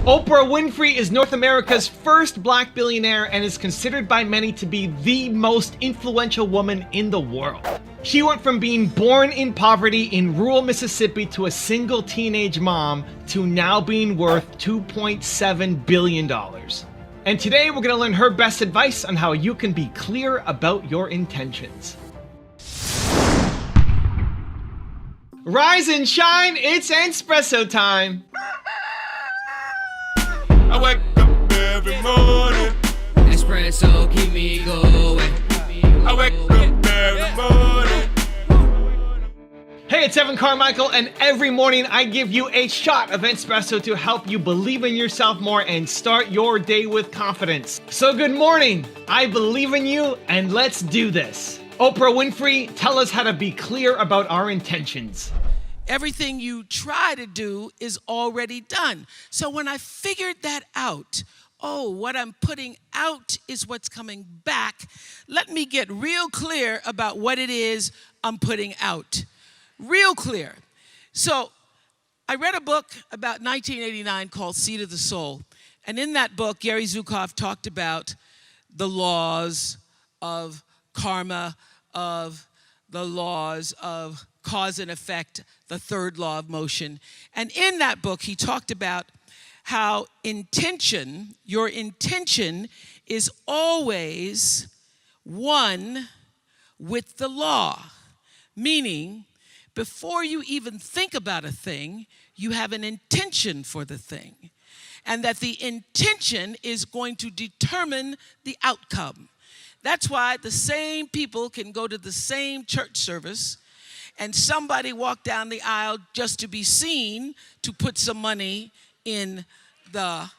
Oprah Winfrey is North America's first black billionaire and is considered by many to be the most influential woman in the world. She went from being born in poverty in rural Mississippi to a single teenage mom to now being worth $2.7 billion. And today we're going to learn her best advice on how you can be clear about your intentions. Rise and shine, it's espresso time. I wake up every morning. Espresso keep me going. I wake up every morning. Hey, it's Evan Carmichael, and every morning I give you a shot of espresso to help you believe in yourself more and start your day with confidence. So good morning, I believe in you, and let's do this. Oprah Winfrey, tell us how to be clear about our intentions. Everything you try to do is already done. So when I figured that out, what I'm putting out is what's coming back, let me get real clear about what it is I'm putting out. Real clear. So I read a book about 1989 called Seed of the Soul. And in that book, Gary Zukav talked about the laws of karma, of the laws of cause and effect, the third law of motion. And in that book, he talked about how your intention is always one with the law. Meaning, before you even think about a thing, you have an intention for the thing. And that the intention is going to determine the outcome. That's why the same people can go to the same church service and somebody walk down the aisle just to be seen to put some money in the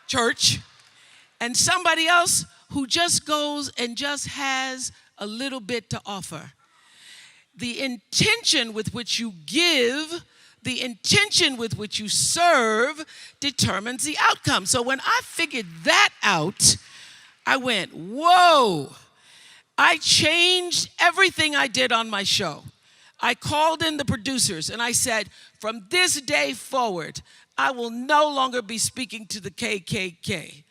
church, and somebody else who just goes and just has a little bit to offer. The intention with which you give, the intention with which you serve determines the outcome. So when I figured that out, I went, whoa. I changed everything I did on my show. I called in the producers and I said, from this day forward, I will no longer be speaking to the KKK.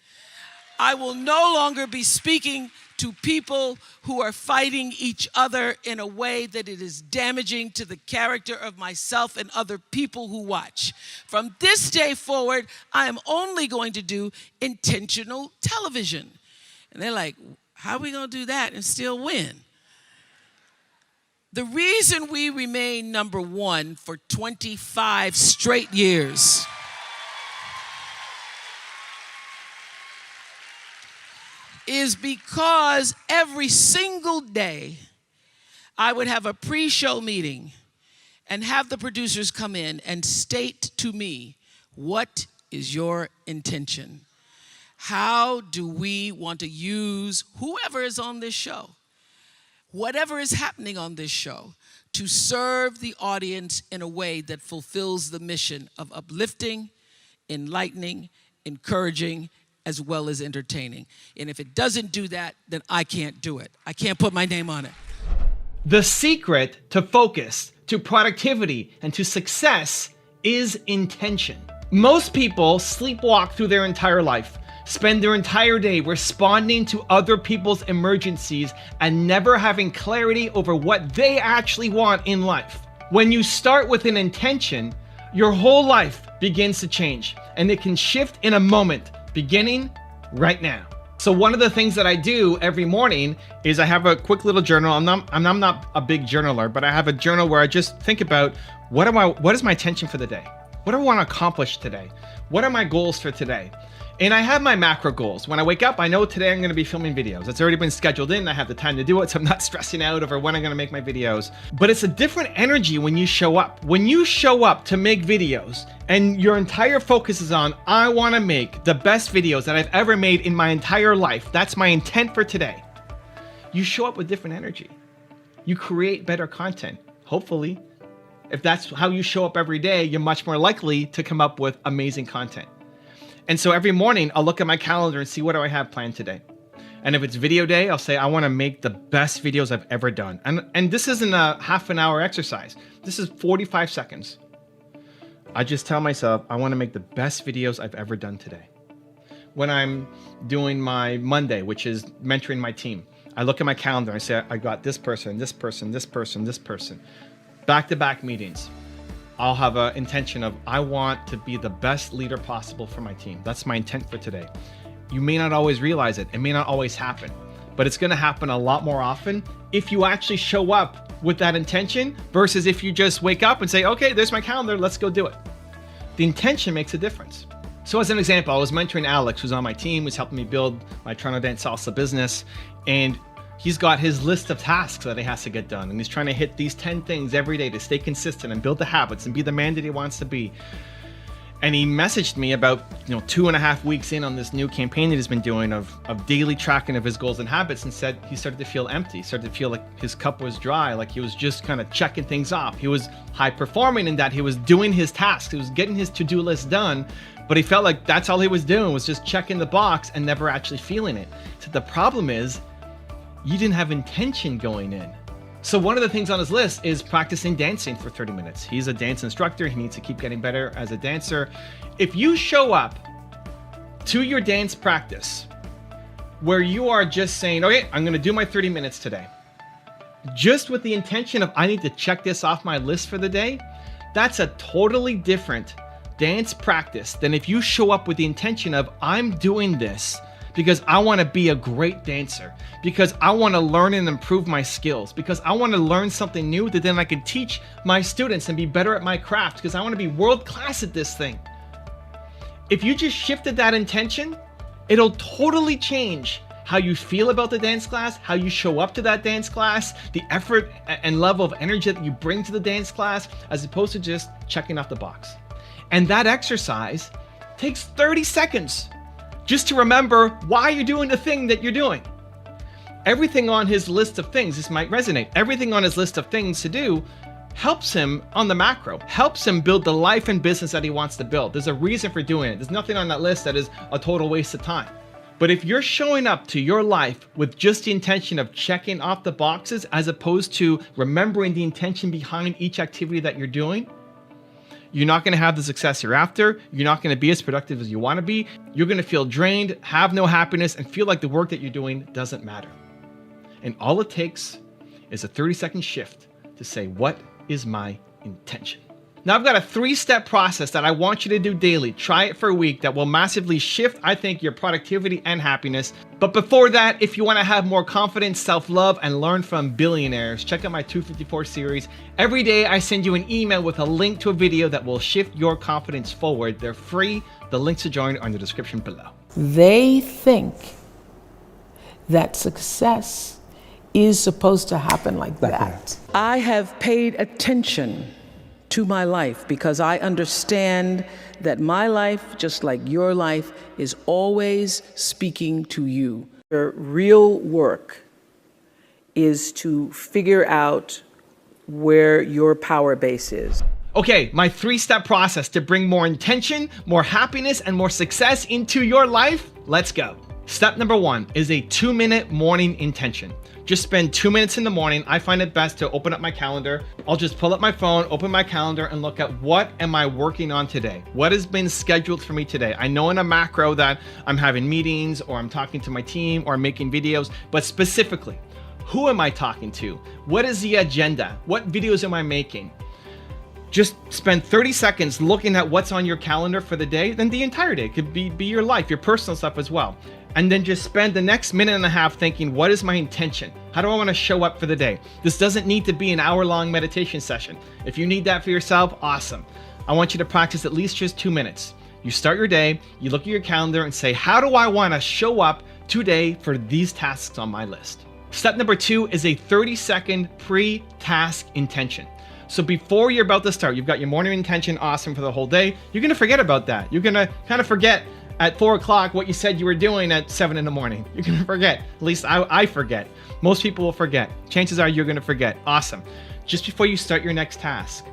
I will no longer be speaking to people who are fighting each other in a way that it is damaging to the character of myself and other people who watch. From this day forward, I am only going to do intentional television. And they're like, how are we going to do that and still win? The reason we remain number one for 25 straight years is because every single day I would have a pre-show meeting and have the producers come in and state to me, what is your intention? How do we want to use whoever is on this show, whatever is happening on this show, to serve the audience in a way that fulfills the mission of uplifting, enlightening, encouraging, as well as entertaining? And if it doesn't do that, then I can't do it. I can't put my name on it. The secret to focus, to productivity, and to success is intention. Most people sleepwalk through their entire life, spend their entire day responding to other people's emergencies and never having clarity over what they actually want in life. When you start with an intention, your whole life begins to change, and it can shift in a moment, beginning right now. So one of the things that I do every morning is I have a quick little journal. I'm not a big journaler, but I have a journal where I just think about what is my intention for the day? What do I want to accomplish today? What are my goals for today? And I have my macro goals. When I wake up, I know today I'm going to be filming videos. It's already been scheduled in. I have the time to do it, so I'm not stressing out over when I'm going to make my videos. But it's a different energy when you show up. When you show up to make videos and your entire focus is on, I want to make the best videos that I've ever made in my entire life. That's my intent for today. You show up with different energy. You create better content, hopefully. If that's how you show up every day, you're much more likely to come up with amazing content. And so every morning I'll look at my calendar and see what do I have planned today. And if it's video day, I'll say I want to make the best videos I've ever done. And this isn't a half an hour exercise. This is 45 seconds. I just tell myself, I want to make the best videos I've ever done today. When I'm doing my Monday, which is mentoring my team, I look at my calendar and I say, I got this person, this person, this person, this person. Back-to-back meetings. I'll have an intention of, I want to be the best leader possible for my team. That's my intent for today. You may not always realize it. It may not always happen, but it's going to happen a lot more often if you actually show up with that intention versus if you just wake up and say, okay, there's my calendar, let's go do it. The intention makes a difference. So as an example, I was mentoring Alex, who's on my team, who's helping me build my Toronto Dance Salsa business. And he's got his list of tasks that he has to get done. And he's trying to hit these 10 things every day to stay consistent and build the habits and be the man that he wants to be. And he messaged me about 2.5 weeks in on this new campaign that he's been doing of daily tracking of his goals and habits, and said he started to feel empty, started to feel like his cup was dry, like he was just kind of checking things off. He was high performing in that he was doing his tasks, he was getting his to-do list done, but he felt like that's all he was doing was just checking the box and never actually feeling it. So the problem is you didn't have intention going in. So one of the things on his list is practicing dancing for 30 minutes. He's a dance instructor. He needs to keep getting better as a dancer. If you show up to your dance practice where you are just saying, okay, I'm going to do my 30 minutes today, just with the intention of I need to check this off my list for the day, that's a totally different dance practice than if you show up with the intention of I'm doing this because I want to be a great dancer, because I want to learn and improve my skills, because I want to learn something new that then I can teach my students and be better at my craft, because I want to be world class at this thing. If you just shifted that intention, it'll totally change how you feel about the dance class, how you show up to that dance class, the effort and level of energy that you bring to the dance class, as opposed to just checking off the box. And that exercise takes 30 seconds. Just to remember why you're doing the thing that you're doing. Everything on his list of things, this might resonate, everything on his list of things to do helps him on the macro, helps him build the life and business that he wants to build. There's a reason for doing it. There's nothing on that list that is a total waste of time. But if you're showing up to your life with just the intention of checking off the boxes as opposed to remembering the intention behind each activity that you're doing, you're not going to have the success you're after. You're not going to be as productive as you want to be. You're going to feel drained, have no happiness, and feel like the work that you're doing doesn't matter. And all it takes is a 30-second shift to say, what is my intention? Now I've got a 3-step process that I want you to do daily. Try it for a week that will massively shift, I think, your productivity and happiness. But before that, if you want to have more confidence, self-love, and learn from billionaires, check out my 254 series. Every day I send you an email with a link to a video that will shift your confidence forward. They're free. The links to join are in the description below. They think that success is supposed to happen like that. I have paid attention to my life because I understand that my life, just like your life, is always speaking to you. Your real work is to figure out where your power base is. Okay, my 3-step process to bring more intention, more happiness, and more success into your life. Let's go. Step number 1 is a 2-minute morning intention. Just spend 2 minutes in the morning. I find it best to open up my calendar. I'll just pull up my phone, open my calendar, and look at what am I working on today? What has been scheduled for me today? I know in a macro that I'm having meetings or I'm talking to my team or I'm making videos, but specifically, who am I talking to? What is the agenda? What videos am I making? Just spend 30 seconds looking at what's on your calendar for the day, then the entire day. It could be your life, your personal stuff as well. And then just spend the next minute and a half thinking, what is my intention? How do I want to show up for the day? This doesn't need to be an hour-long meditation session. If you need that for yourself, awesome. I want you to practice at least just 2 minutes. You start your day, you look at your calendar and say, how do I want to show up today for these tasks on my list? Step number 2 is a 30-second pre-task intention. So before you're about to start, you've got your morning intention, awesome, for the whole day. You're going to forget about that. You're going to kind of forget at 4 o'clock what you said you were doing at 7 in the morning. You're going to forget. At least I forget. Most people will forget. Chances are you're going to forget. Awesome. Just before you start your next task,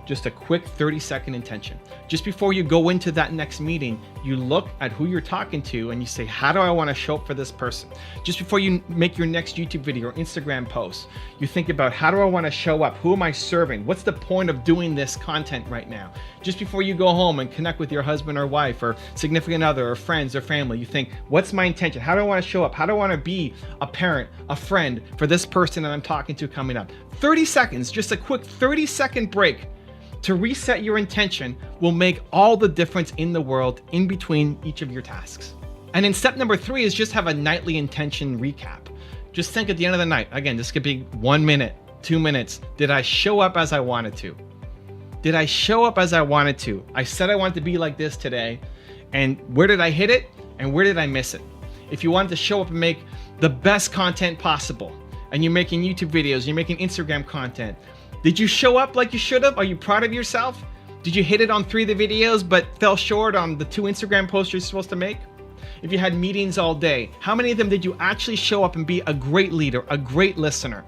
just a quick 30-second intention. Just before you go into that next meeting, you look at who you're talking to and you say, how do I want to show up for this person? Just before you make your next YouTube video or Instagram post, you think about, how do I want to show up? Who am I serving? What's the point of doing this content right now? Just before you go home and connect with your husband or wife or significant other or friends or family, you think, what's my intention? How do I want to show up? How do I want to be a parent, a friend for this person that I'm talking to coming up? 30 seconds, just a quick 30-second break to reset your intention will make all the difference in the world in between each of your tasks. And then step number 3 is just have a nightly intention recap. Just think at the end of the night, again, this could be 1 minute, 2 minutes. Did I show up as I wanted to? Did I show up as I wanted to? I said I wanted to be like this today, and where did I hit it? And where did I miss it? If you wanted to show up and make the best content possible, and you're making YouTube videos, you're making Instagram content, did you show up like you should have? Are you proud of yourself? Did you hit it on 3 of the videos but fell short on the 2 Instagram posts you're supposed to make? If you had meetings all day, how many of them did you actually show up and be a great leader, a great listener?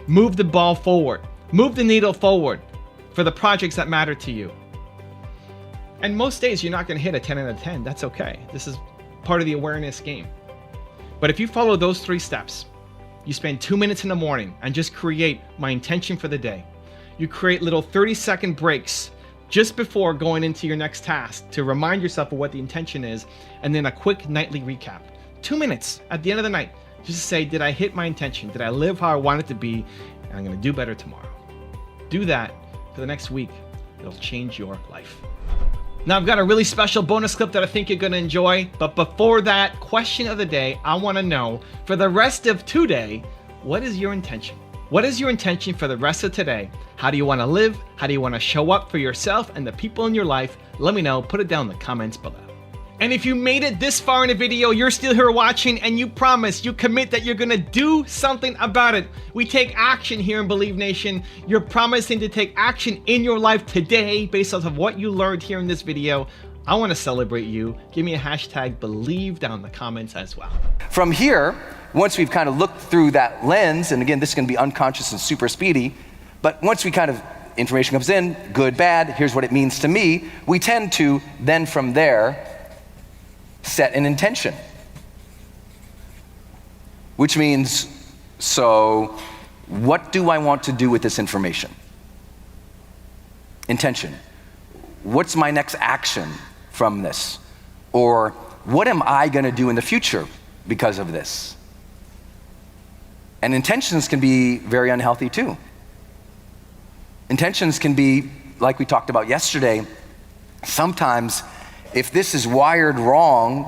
Move the ball forward. Move the needle forward for the projects that matter to you. And most days you're not going to hit a 10 out of 10. That's okay. This is part of the awareness game. But if you follow those 3 steps, you spend 2 minutes in the morning and just create my intention for the day. You create little 30-second breaks just before going into your next task to remind yourself of what the intention is, and then a quick nightly recap. 2 minutes at the end of the night, just to say, did I hit my intention? Did I live how I want it to be? And I'm gonna do better tomorrow. Do that for the next week. It'll change your life. Now I've got a really special bonus clip that I think you're gonna enjoy, but before that, question of the day, I wanna know, for the rest of today, what is your intention? What is your intention for the rest of today? How do you want to live? How do you want to show up for yourself and the people in your life? Let me know. Put it down in the comments below. And if you made it this far in the video, you're still here watching, and you promise, you commit that you're going to do something about it. We take action here in Believe Nation. You're promising to take action in your life today based off of what you learned here in this video. I want to celebrate you. Give me a hashtag Believe down in the comments as well. From here, once we've kind of looked through that lens, and again, this is going to be unconscious and super speedy, but once we kind of, information comes in, good, bad, here's what it means to me, we tend to then from there set an intention. Which means, so what do I want to do with this information? Intention. What's my next action from this? Or what am I going to do in the future because of this? And intentions can be very unhealthy too. Intentions can be, like we talked about yesterday, sometimes if this is wired wrong,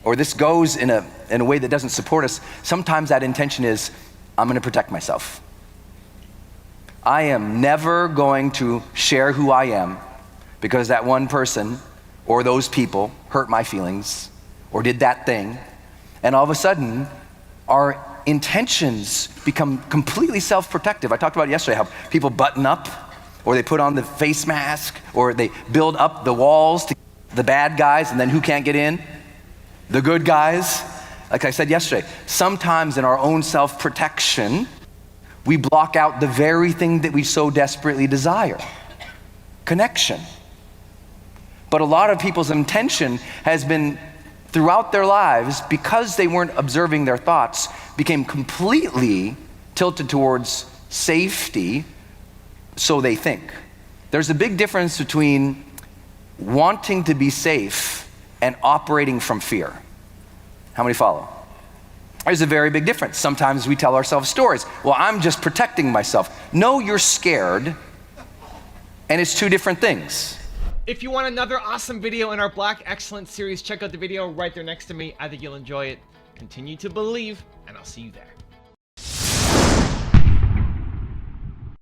or this goes in a way that doesn't support us, sometimes that intention is, I'm going to protect myself. I am never going to share who I am because that one person or those people hurt my feelings or did that thing. And all of a sudden, our intentions become completely self-protective. I talked about yesterday how people button up, or they put on the face mask, or they build up the walls to the bad guys, and then who can't get in? The good guys. Like I said yesterday, sometimes in our own self-protection, we block out the very thing that we so desperately desire, connection. But a lot of people's intention has been throughout their lives, because they weren't observing their thoughts, became completely tilted towards safety, so they think. There's a big difference between wanting to be safe and operating from fear. How many follow? There's a very big difference. Sometimes we tell ourselves stories. Well, I'm just protecting myself. No, you're scared, and it's 2 different things. If you want another awesome video in our Black Excellence series, check out the video right there next to me. I think you'll enjoy it. Continue to believe, and I'll see you there.